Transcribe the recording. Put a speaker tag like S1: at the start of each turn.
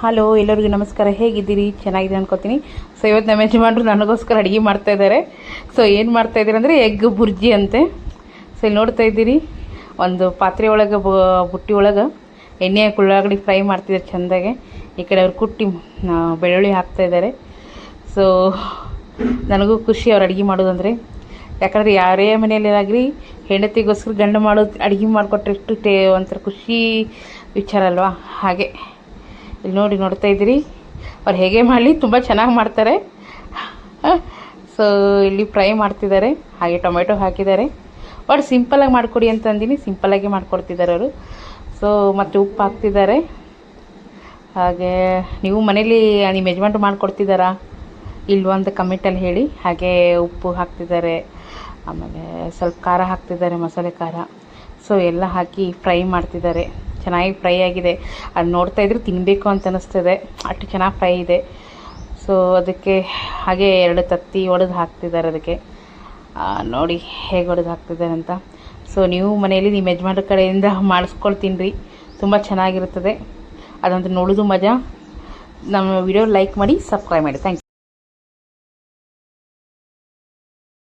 S1: Hello, ಎಲ್ಲರಿಗೂ ನಮಸ್ಕಾರ. ಹೇಗಿದ್ದೀರಿ? ಚೆನ್ನಾಗಿದೆ ಅನ್ಕೋತೀನಿ. ಸೊ ಇವತ್ತು ನಮ್ಮ ಯಜಮಾನ್ರು ನನಗೋಸ್ಕರ ಅಡುಗೆ ಮಾಡ್ತಾಯಿದ್ದಾರೆ. ಸೊ ಏನು ಮಾಡ್ತಾಯಿದ್ದೀರಿ ಅಂದರೆ ಎಗ್ ಬುರ್ಜಿ ಅಂತೆ. ಸೊ ಇಲ್ಲಿ ನೋಡ್ತಾ ಇದ್ದೀರಿ, ಒಂದು ಪಾತ್ರೆ ಒಳಗೆ ಬುಟ್ಟಿ ಒಳಗೆ ಎಣ್ಣೆ ಹಾಕಿ ಉಳ್ಳಾಗಡ್ಡಿ ಫ್ರೈ ಮಾಡ್ತಿದ್ದಾರೆ ಚೆಂದಾಗೆ. ಈ ಕಡೆ ಅವ್ರು ಕುಟ್ಟಿ ಬೆಳ್ಳುಳ್ಳಿ ಹಾಕ್ತಾಯಿದ್ದಾರೆ. ಸೊ ನನಗೂ ಖುಷಿ ಅವ್ರು ಅಡುಗೆ ಮಾಡೋದಂದರೆ. ಯಾಕಂದರೆ ಯಾರೇ ಮನೆಯಲ್ಲಾಗಲಿ ಹೆಂಡತಿಗೋಸ್ಕರ ಗಂಡು ಮಾಡೋದು ಅಡುಗೆ ಮಾಡಿಕೊಟ್ರೆ ಎಷ್ಟು ಒಂಥರ ಖುಷಿ ವಿಚಾರ ಅಲ್ವಾ? ಹಾಗೆ ಇಲ್ಲಿ ನೋಡ್ತಾ ಇದ್ದೀರಿ, ಅವ್ರು ಹೇಗೆ ಮಾಡಲಿ ತುಂಬ ಚೆನ್ನಾಗಿ ಮಾಡ್ತಾರೆ. ಸೊ ಇಲ್ಲಿ ಫ್ರೈ ಮಾಡ್ತಿದ್ದಾರೆ, ಹಾಗೆ ಟೊಮೆಟೊ ಹಾಕಿದ್ದಾರೆ. ಬಟ್ ಸಿಂಪಲಾಗಿ ಮಾಡಿಕೊಡಿ ಅಂತ ಅಂದಿನಿ, ಸಿಂಪಲಾಗಿ ಮಾಡಿಕೊಡ್ತಿದ್ದಾರೆ ಅವರು. ಸೊ ಮತ್ತು ಉಪ್ಪು ಹಾಕ್ತಿದ್ದಾರೆ. ಹಾಗೆ ನೀವು ಮನೇಲಿ ನಿಮ್ಮ ಯಜಮಾನ್ರು ಮಾಡಿಕೊಡ್ತಿದ್ದಾರಾ ಇಲ್ವಾ ಅಂತ ಕಮೆಂಟಲ್ಲಿ ಹೇಳಿ. ಹಾಗೆ ಉಪ್ಪು ಹಾಕ್ತಿದ್ದಾರೆ, ಆಮೇಲೆ ಸ್ವಲ್ಪ ಖಾರ ಹಾಕ್ತಿದ್ದಾರೆ, ಮಸಾಲೆ ಖಾರ. ಸೊ ಎಲ್ಲ ಹಾಕಿ ಫ್ರೈ ಮಾಡ್ತಿದ್ದಾರೆ. ಚೆನ್ನಾಗಿ ಫ್ರೈ ಆಗಿದೆ. ಅದು ನೋಡ್ತಾ ಇದ್ರೆ ತಿನ್ನಬೇಕು ಅಂತ ಅನ್ನಿಸ್ತದೆ, ಅಷ್ಟು ಚೆನ್ನಾಗಿ ಫ್ರೈ ಇದೆ. ಸೊ ಅದಕ್ಕೆ ಹಾಗೆ 2 ತತ್ತಿ ಒಡೆದು ಹಾಕ್ತಿದ್ದಾರೆ. ಅದಕ್ಕೆ ನೋಡಿ ಹೇಗೆ ಒಡೆದು ಹಾಕ್ತಿದ್ದಾರೆ ಅಂತ. ಸೊ ನೀವು ಮನೆಯಲ್ಲಿ ನಿಮ್ಮ ಯಜಮಾನ್ರ ಕಡೆಯಿಂದ ಮಾಡಿಸ್ಕೊಳ್ತೀನಿ ರೀ, ತುಂಬ ಚೆನ್ನಾಗಿರುತ್ತದೆ. ಅದಂತೂ ನೋಡೋದು ಮಜಾ. ನಮ್ಮ ವಿಡಿಯೋ ಲೈಕ್ ಮಾಡಿ, ಸಬ್ಸ್ಕ್ರೈಬ್ ಮಾಡಿ. Thank you.